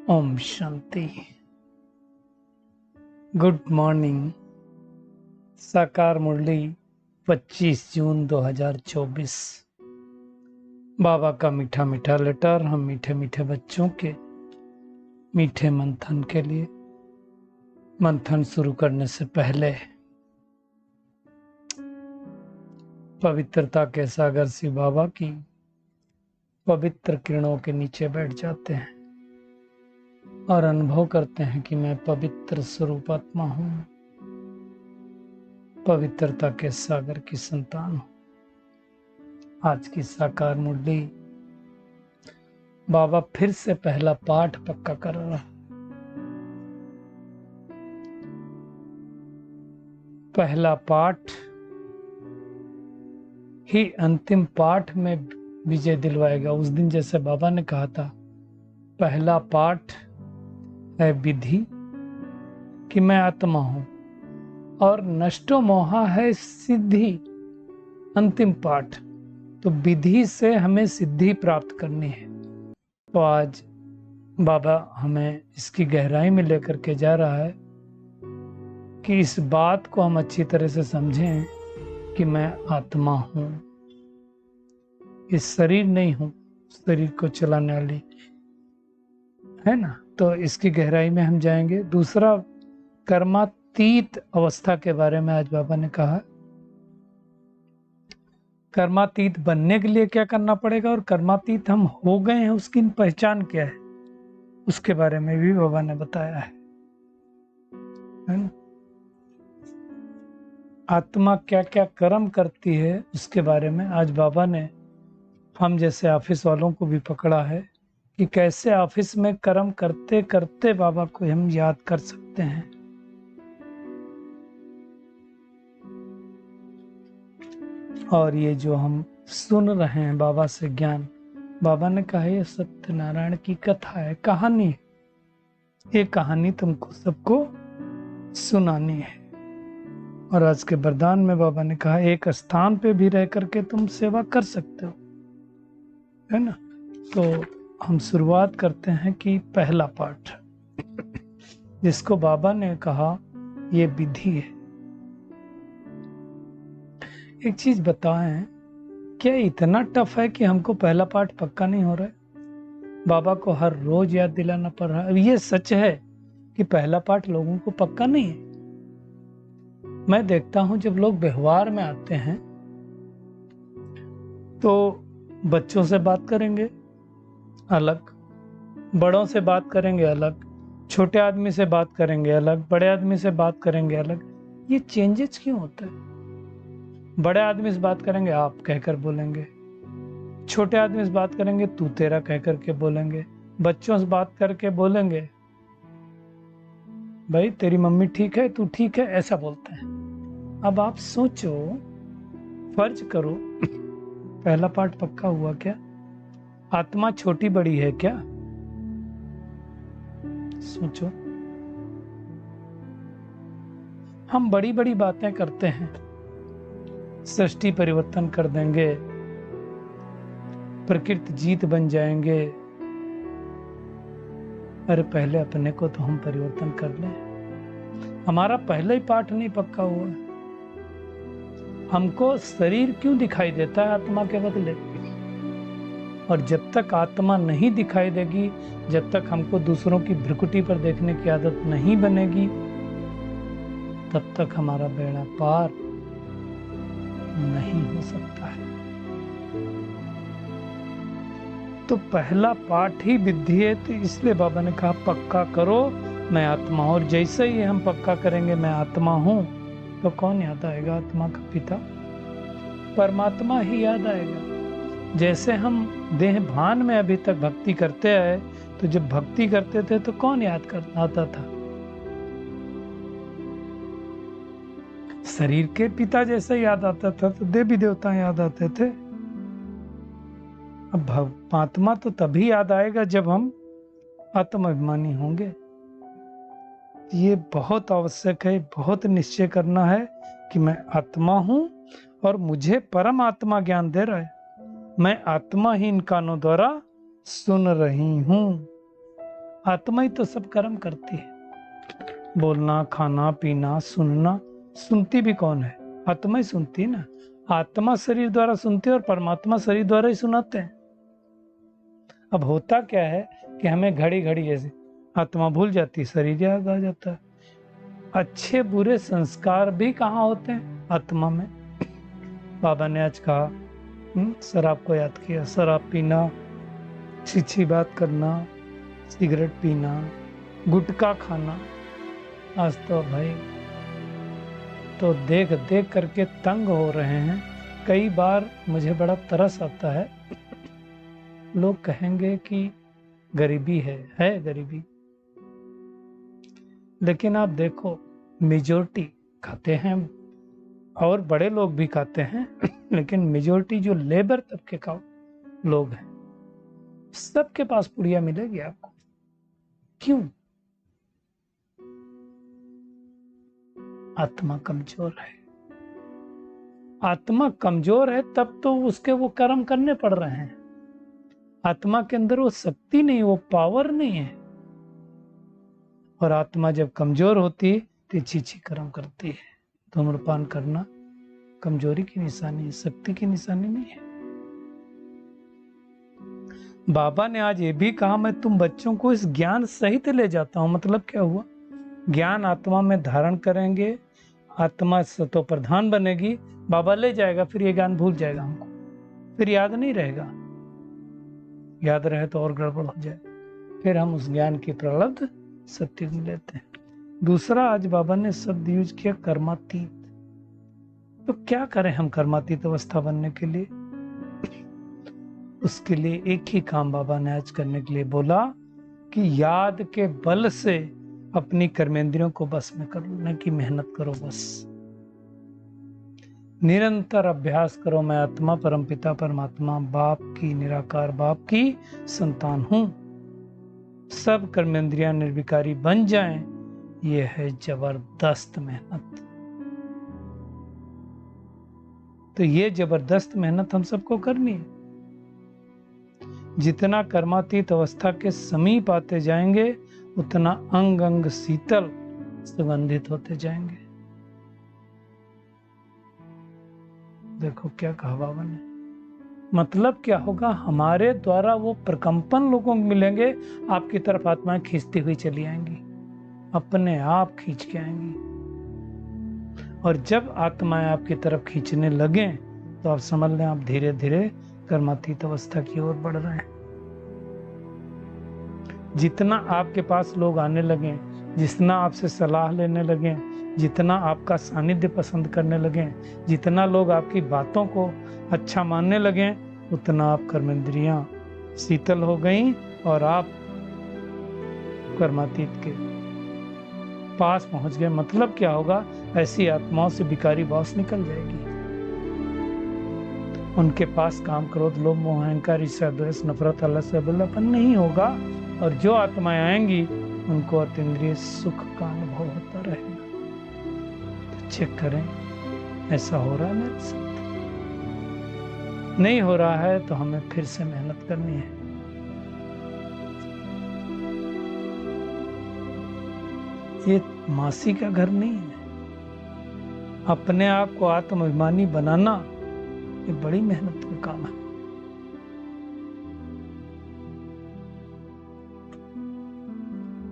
Om Shanti. Good morning. साकार मुरली 25 जून 2024। बाबा का मीठा मीठा लेटर हम मीठे मीठे बच्चों के मीठे मंथन के लिए। मंथन शुरू करने से पहले पवित्रता के सागर शिव बाबा की पवित्र किरणों के नीचे बैठ जाते हैं और अनुभव करते हैं कि मैं पवित्र स्वरूप आत्मा हूं, पवित्रता के सागर की संतान हूं। आज की साकार मुरली बाबा फिर से पहला पाठ पक्का कर रहा है। पहला पाठ ही अंतिम पाठ में विजय दिलवाएगा। उस दिन जैसे बाबा ने कहा था, पहला पाठ है विधि कि मैं आत्मा हूं और नष्टो मोहा है सिद्धि। अंतिम पाठ तो विधि से हमें सिद्धि प्राप्त करनी है। तो आज बाबा हमें इसकी गहराई में लेकर के जा रहा है कि इस बात को हम अच्छी तरह से समझें कि मैं आत्मा हूं, इस शरीर नहीं हूं, शरीर को चलाने वाली है ना। तो इसकी गहराई में हम जाएंगे। दूसरा, कर्मातीत अवस्था के बारे में आज बाबा ने कहा। कर्मातीत बनने के लिए क्या करना पड़ेगा और कर्मातीत हम हो गए हैं उसकी पहचान क्या है, उसके बारे में भी बाबा ने बताया है ना? आत्मा क्या क्या कर्म करती है उसके बारे में आज बाबा ने हम जैसे ऑफिस वालों को भी पकड़ा है कि कैसे ऑफिस में कर्म करते करते बाबा को हम याद कर सकते हैं। और ये जो हम सुन रहे हैं बाबा से ज्ञान, बाबा ने कहा ये सत्यनारायण की कथा है, कहानी है। ये कहानी तुमको सबको सुनानी है। और आज के वरदान में बाबा ने कहा एक स्थान पे भी रह करके तुम सेवा कर सकते हो, है ना। तो हम शुरुआत करते हैं कि पहला पाठ जिसको बाबा ने कहा ये विधि है। एक चीज बताएं, क्या इतना टफ है कि हमको पहला पाठ पक्का नहीं हो रहा है? बाबा को हर रोज याद दिलाना पड़ रहा है। ये सच है कि पहला पाठ लोगों को पक्का नहीं है। मैं देखता हूं जब लोग व्यवहार में आते हैं तो बच्चों से बात करेंगे अलग, बड़ों से बात करेंगे अलग, छोटे आदमी से बात करेंगे अलग, बड़े आदमी से बात करेंगे अलग। ये चेंजेस क्यों होता है? बड़े आदमी से बात करेंगे आप कहकर बोलेंगे, छोटे आदमी से बात करेंगे तू तेरा कह करके बोलेंगे, बच्चों से बात करके बोलेंगे भाई तेरी मम्मी ठीक है, तू ठीक है, ऐसा बोलते हैं। अब आप सोचो, फर्ज करो, पहला पाठ पक्का हुआ क्या? आत्मा छोटी बड़ी है क्या? सोचो। हम बड़ी बड़ी बातें करते हैं, सृष्टि परिवर्तन कर देंगे, प्रकृति जीत बन जाएंगे। अरे पहले अपने को तो हम परिवर्तन कर लें। हमारा पहले ही पाठ नहीं पक्का हुआ। हमको शरीर क्यों दिखाई देता है आत्मा के बदले? और जब तक आत्मा नहीं दिखाई देगी, जब तक हमको दूसरों की भ्रुकुटी पर देखने की आदत नहीं बनेगी, तब तक हमारा बेड़ा पार नहीं हो सकता है। तो पहला पाठ ही विधि है, तो इसलिए बाबा ने कहा पक्का करो मैं आत्मा हूं। और जैसे ही हम पक्का करेंगे मैं आत्मा हूं, तो कौन याद आएगा? आत्मा का पिता परमात्मा ही याद आएगा। जैसे हम देह भान में अभी तक भक्ति करते आए, तो जब भक्ति करते थे तो कौन याद कर आता था? शरीर के पिता जैसे याद आता था, तो देवी देवता याद आते थे। अब आत्मा तो तभी याद आएगा जब हम आत्माभिमानी होंगे। ये बहुत आवश्यक है, बहुत निश्चय करना है कि मैं आत्मा हूं और मुझे परम आत्मा ज्ञान दे रहा है। मैं आत्मा ही इन कानों द्वारा सुन रही हूं। आत्मा ही तो सब कर्म करती है, बोलना, खाना, पीना, सुनना। सुनती भी कौन है? आत्मा ही सुनती है ना। आत्मा शरीर द्वारा सुनती है और परमात्मा शरीर द्वारा ही सुनाते हैं। अब होता क्या है कि हमें घड़ी घड़ी जैसे आत्मा भूल जाती, शरीर याद आ जाता है। अच्छे बुरे संस्कार भी कहाँ होते हैं? आत्मा में। बाबा ने आज कहा शराब को याद किया, शराब पीना, छी बात करना, सिगरेट पीना, गुटखा खाना। आज तो भाई तो देख देख करके तंग हो रहे हैं। कई बार मुझे बड़ा तरस आता है। लोग कहेंगे कि गरीबी है गरीबी, लेकिन आप देखो मेजॉरिटी खाते हैं और बड़े लोग भी खाते हैं, लेकिन मेजॉरिटी जो लेबर तबके का लोग हैं, सबके पास पुड़िया मिलेगी आपको। क्यों? आत्मा कमजोर है। आत्मा कमजोर है तब तो उसके वो कर्म करने पड़ रहे हैं। आत्मा के अंदर वो शक्ति नहीं, वो पावर नहीं है। और आत्मा जब कमजोर होती है तो छी कर्म करती है। धूम्रपान करना कमजोरी की निशानी है, शक्ति की निशानी नहीं है। बाबा ने आज ये भी कहा, मैं तुम बच्चों को इस ज्ञान सहित ले जाता हूं। मतलब क्या हुआ? ज्ञान आत्मा में धारण करेंगे, आत्मा सतो प्रधान बनेगी, बाबा ले जाएगा, फिर ये ज्ञान भूल जाएगा हमको, फिर याद नहीं रहेगा। याद रहे तो और गड़बड़ हो जाए, फिर हम उस ज्ञान की प्रलब्ध सत्य में लेते हैं। दूसरा आज बाबा ने शब्द यूज किया कर्मातीत। तो क्या करें हम कर्मातीत अवस्था बनने के लिए? उसके लिए एक ही काम बाबा ने आज करने के लिए बोला कि याद के बल से अपनी कर्मेंद्रियों को बस में करने की मेहनत करो। बस निरंतर अभ्यास करो। मैं आत्मा परमपिता परमात्मा बाप की, निराकार बाप की संतान हूं। सब कर्मेंद्रियां निर्विकारी बन जाएं। ये है जबरदस्त मेहनत। तो ये जबरदस्त मेहनत हम सबको करनी है। जितना कर्मातीत अवस्था के समीप आते जाएंगे, उतना अंग अंग शीतल सुगंधित होते जाएंगे। देखो क्या कहा बाबा ने। मतलब क्या होगा? हमारे द्वारा वो प्रकंपन लोगों को मिलेंगे, आपकी तरफ आत्माएं खींचती हुई चली आएंगी, अपने आप खींच के आएंगी। और जब आत्माएं आपकी तरफ खींचने लगे तो आप समझ लें आप धीरे धीरे कर्मातीत अवस्था की ओर बढ़ रहे हैं। जितना आपके पास लोग आने लगे, जितना आपसे सलाह लेने लगे, जितना आपका सानिध्य पसंद करने लगे, जितना लोग आपकी बातों को अच्छा मानने लगे, उतना आप कर्मेंद्रियां शीतल हो गई और आप कर्मातीत के पास पहुंच गए। मतलब क्या होगा? ऐसी आत्माओं से विकारी बॉस निकल जाएगी। उनके पास काम, क्रोध, लोभ, मोह, अहंकार, ईर्ष्या, द्वेष, नफरत, आलस्य, अबलापन नहीं होगा। और जो आत्माएं आएंगी उनको अतीन्द्रिय सुख का अनुभव होता रहेगा। तो चेक करें ऐसा हो रहा है मेरे साथ? नहीं हो रहा है तो हमें फिर से मेहनत करनी है। ये मासी का घर नहीं है। अपने आप को आत्माभिमानी बनाना ये बड़ी मेहनत का काम है।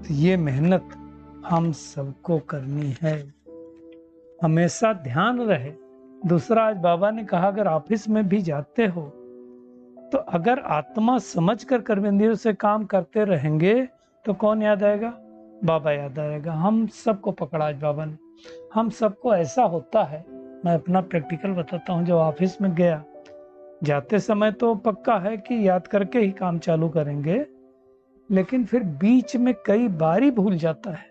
तो ये मेहनत हम सबको करनी है। हमेशा ध्यान रहे। दूसरा, आज बाबा ने कहा अगर ऑफिस में भी जाते हो तो अगर आत्मा समझकर कर्मेंद्रियों से काम करते रहेंगे तो कौन याद आएगा? बाबा याद आएगा। हम सबको पकड़ा आज बाबा ने। हम सबको ऐसा होता है, मैं अपना प्रैक्टिकल बताता हूँ। जब ऑफिस में गया, जाते समय तो पक्का है कि याद करके ही काम चालू करेंगे, लेकिन फिर बीच में कई बारी भूल जाता है।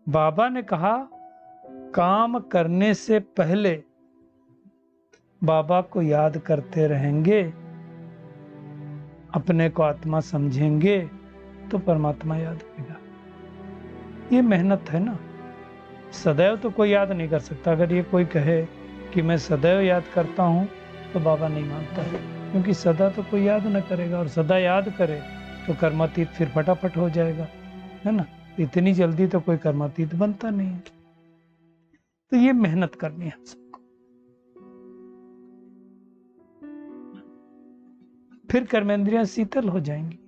बाबा ने कहा काम करने से पहले बाबा को याद करते रहेंगे, अपने को आत्मा समझेंगे तो परमात्मा याद करेगा। ये मेहनत है ना। सदैव तो कोई याद नहीं कर सकता। अगर ये कोई कहे कि मैं सदैव याद करता हूं तो बाबा नहीं मानता है, क्योंकि सदा तो कोई याद न करेगा। और सदा याद करे तो कर्मातीत फिर फटाफट हो जाएगा, है ना। इतनी जल्दी तो कोई कर्मातीत बनता नहीं है। तो ये मेहनत करनी है सबको। फिर कर्मेंद्रियां शीतल हो जाएंगी,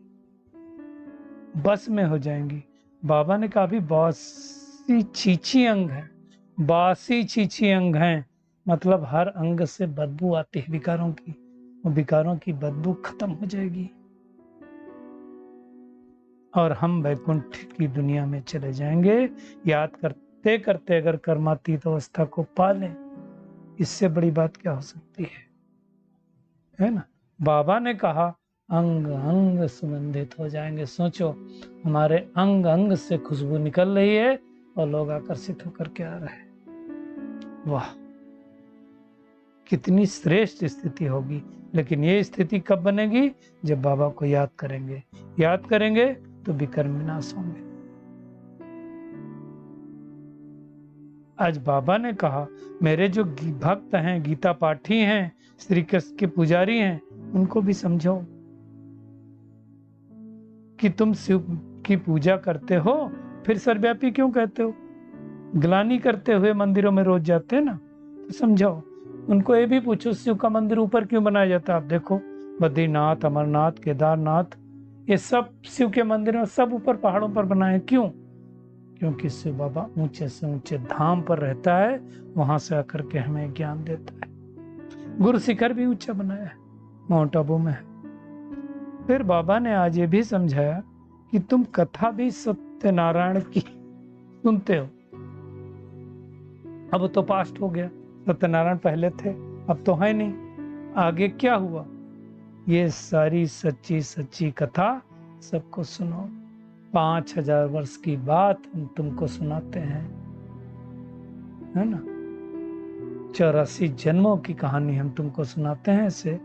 बस में हो जाएंगी। बाबा ने कहा भी बासी छीछी अंग है, बासी छीछी अंग है, मतलब हर अंग से बदबू आती है विकारों की, वो विकारों की बदबू खत्म हो जाएगी और हम वैकुंठ की दुनिया में चले जाएंगे। याद करते करते अगर कर्मातीत अवस्था को पा लें, इससे बड़ी बात क्या हो सकती है ना। बाबा ने कहा अंग अंग सुगंधित हो जाएंगे। सोचो हमारे अंग अंग से खुशबू निकल रही है और लोग आकर्षित होकर के आ रहे हैं। वाह, कितनी श्रेष्ठ स्थिति होगी। लेकिन ये स्थिति कब बनेगी? जब बाबा को याद करेंगे। याद करेंगे तो विकर्म विनाश होंगे। आज बाबा ने कहा मेरे जो भक्त हैं, गीता पाठी हैं, श्री कृष्ण के पुजारी हैं, उनको भी समझो कि तुम शिव की पूजा करते हो, फिर सर्वव्यापी क्यों कहते हो? ग्लानि करते हुए मंदिरों में रोज जाते हैं ना, तो समझाओ उनको। ये भी पूछो शिव का मंदिर ऊपर क्यों बनाया जाता है? आप देखो बद्रीनाथ, अमरनाथ, केदारनाथ, ये सब शिव के मंदिर में सब ऊपर पहाड़ों पर बनाए। क्यों? क्योंकि शिव बाबा ऊंचे से ऊंचे धाम पर रहता है, वहां से आकर के हमें ज्ञान देता है। गुरु शिखर भी ऊंचा बनाया है, माउंट आबू में है। फिर बाबा ने आज ये भी समझाया कि तुम कथा भी सत्यनारायण की सुनते हो। अब तो पास्ट हो गया, सत्यनारायण पहले थे, अब तो है नहीं। आगे क्या हुआ? ये सारी सच्ची सच्ची कथा सबको सुनो। 5000 वर्ष की बात हम तुमको सुनाते हैं, है ना। 84 जन्मों की कहानी हम तुमको सुनाते हैं। इसे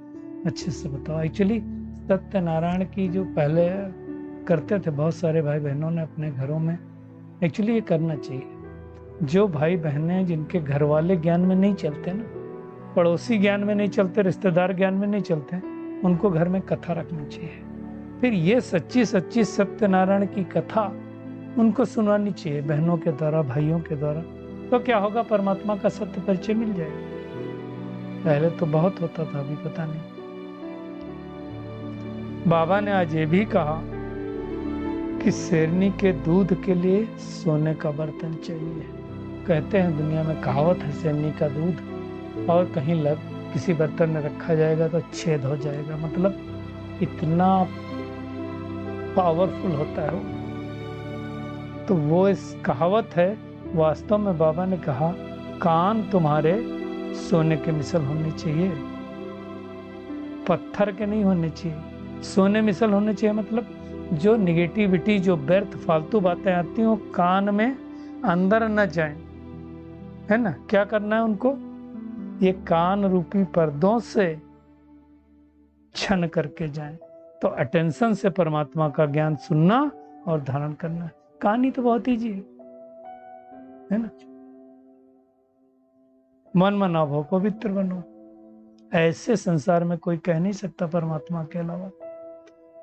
अच्छे से बताओ। एक्चुअली सत्यनारायण की जो पहले करते थे बहुत सारे भाई बहनों ने अपने घरों में, एक्चुअली ये करना चाहिए। जो भाई बहनें जिनके घर वाले ज्ञान में नहीं चलते ना, पड़ोसी ज्ञान में नहीं चलते, रिश्तेदार ज्ञान में नहीं चलते, उनको घर में कथा रखनी चाहिए। फिर ये सच्ची सच्ची सत्यनारायण की कथा उनको सुनानी चाहिए, बहनों के द्वारा, भाइयों के द्वारा। तो क्या होगा? परमात्मा का सत्य परिचय मिल जाएगा। पहले तो बहुत होता था, अभी पता नहीं। बाबा ने आज ये भी कहा कि शेरनी के दूध के लिए सोने का बर्तन चाहिए। कहते हैं दुनिया में कहावत है, शेरनी का दूध और कहीं किसी बर्तन में रखा जाएगा तो छेद हो जाएगा। मतलब इतना पावरफुल होता है वो। तो वो इस कहावत है। वास्तव में बाबा ने कहा कान तुम्हारे सोने के मिसल होने चाहिए, पत्थर के नहीं होने चाहिए, सोने मिसल होने चाहिए। मतलब जो निगेटिविटी, जो व्यर्थ फालतू बातें आती हैं वो कान में अंदर न जाए, है ना। क्या करना है उनको? ये कान रूपी पर्दों से छन करके जाएं। तो अटेंशन से परमात्मा का ज्ञान सुनना और धारण करना। कहानी तो बहुत ईजी है ना। मन मना भो पवित्र बनो, ऐसे संसार में कोई कह नहीं सकता परमात्मा के अलावा।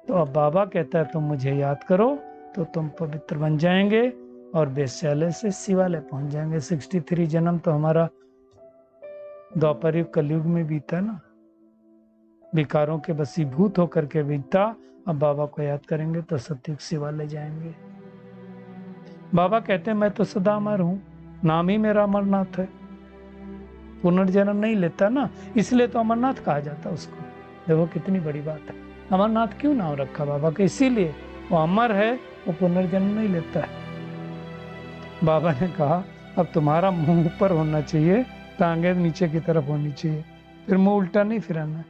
तो अब बाबा कहता है तुम मुझे याद करो तो तुम पवित्र बन जाएंगे और वेश्यालय से शिवालय पहुंच जाएंगे। 63 जन्म तो हमारा द्वापर युग कलयुग में बीता ना, विकारों के वशीभूत होकर के बीता। अब बाबा को याद करेंगे तो सत्युग शिवालय जाएंगे। बाबा कहते हैं मैं तो सदा अमर हूं, नाम ही मेरा अमरनाथ है। पुनर्जन्म नहीं लेता ना, इसलिए तो अमरनाथ कहा जाता उसको। देखो कितनी बड़ी बात है। अमरनाथ क्यों नाम रखा बाबा का? इसीलिए वो अमर है, वो पुनर्जन्म नहीं लेता है। बाबा ने कहा अब तुम्हारा मुंह ऊपर होना चाहिए, टांगे नीचे की तरफ होनी चाहिए, फिर मुंह उल्टा नहीं फिराना है।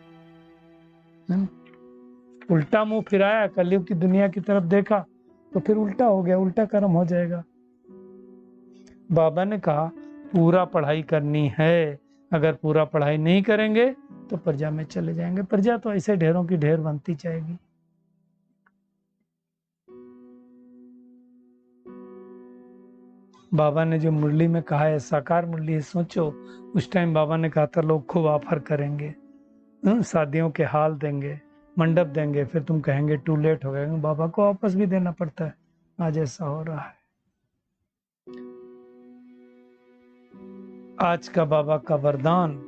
उल्टा मुंह फिराया, कलयुग की दुनिया की तरफ देखा तो फिर उल्टा हो गया, उल्टा कर्म हो जाएगा। बाबा ने कहा पूरा पढ़ाई करनी है, अगर पूरा पढ़ाई नहीं करेंगे तो प्रजा में चले जाएंगे। प्रजा तो ऐसे ढेरों की ढेर बनती जाएगी। बाबा ने जो मुरली में कहा है साकार मुरली है। सोचो उस टाइम बाबा ने कहा था लोग खूब ऑफर करेंगे, शादियों के हाल देंगे, मंडप देंगे, फिर तुम कहेंगे टू लेट हो गया, बाबा को वापस भी देना पड़ता है। आज ऐसा हो रहा है। आज का बाबा का वरदान,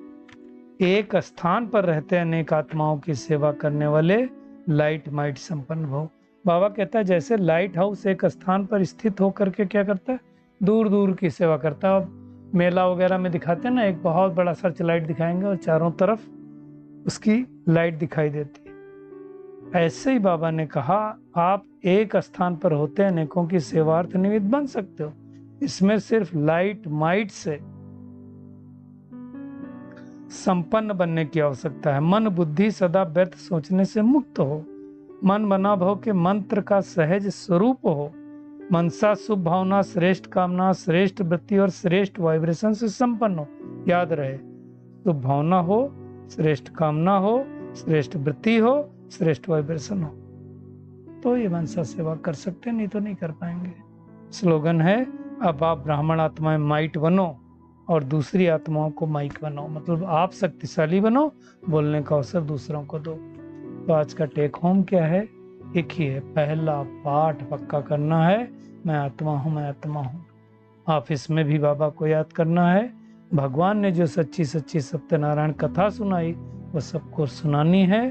एक स्थान पर रहते अनेक आत्माओं की सेवा करने वाले लाइट माइट संपन्न भव। बाबा कहता है जैसे लाइट हाउस एक स्थान पर स्थित होकर के क्या करता है, दूर दूर की सेवा करता है। अब मेला वगैरह में दिखाते हैं ना, एक बहुत बड़ा सर्च लाइट दिखाएंगे और चारों तरफ उसकी लाइट दिखाई देती है। ऐसे ही बाबा ने कहा आप एक स्थान पर होते अनेकों की सेवार्थ निमित्त बन सकते हो। इसमें सिर्फ लाइट माइट से संपन्न बनने की आवश्यकता है। मन बुद्धि सदा व्यर्थ सोचने से मुक्त हो, मन बना भव के मंत्र का सहज स्वरूप हो, मनसा शुभ भावना श्रेष्ठ कामना श्रेष्ठ वृत्ति और श्रेष्ठ वाइब्रेशन से संपन्न हो। याद रहे, शुभ भावना हो, श्रेष्ठ कामना हो, श्रेष्ठ वृत्ति हो, श्रेष्ठ वाइब्रेशन हो, तो ये मनसा सेवा कर सकते, नहीं तो नहीं कर पाएंगे। स्लोगन है, अब आप ब्राह्मण आत्माएं माइट बनो और दूसरी आत्माओं को माइक बनाओ, मतलब आप शक्तिशाली बनो, बोलने का अवसर दूसरों को दो। तो आज का टेक होम क्या है, एक ही है, पहला पाठ पक्का करना है, मैं आत्मा हूँ, मैं आत्मा हूँ। ऑफिस में भी बाबा को याद करना है, भगवान ने जो सच्ची सच्ची सत्यनारायण कथा सुनाई वो सबको सुनानी है,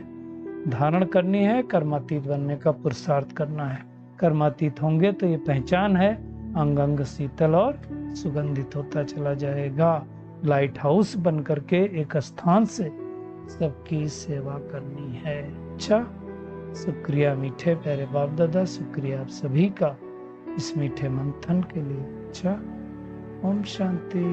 धारण करनी है, कर्मातीत बनने का पुरुषार्थ करना है। कर्मातीत होंगे तो ये पहचान है, अंग अंग शीतल और सुगंधित होता चला जाएगा। लाइट हाउस बन करके एक स्थान से सबकी सेवा करनी है। अच्छा, शुक्रिया मीठे प्यारे बाप दादा, शुक्रिया आप सभी का इस मीठे मंथन के लिए। अच्छा, ओम शांति।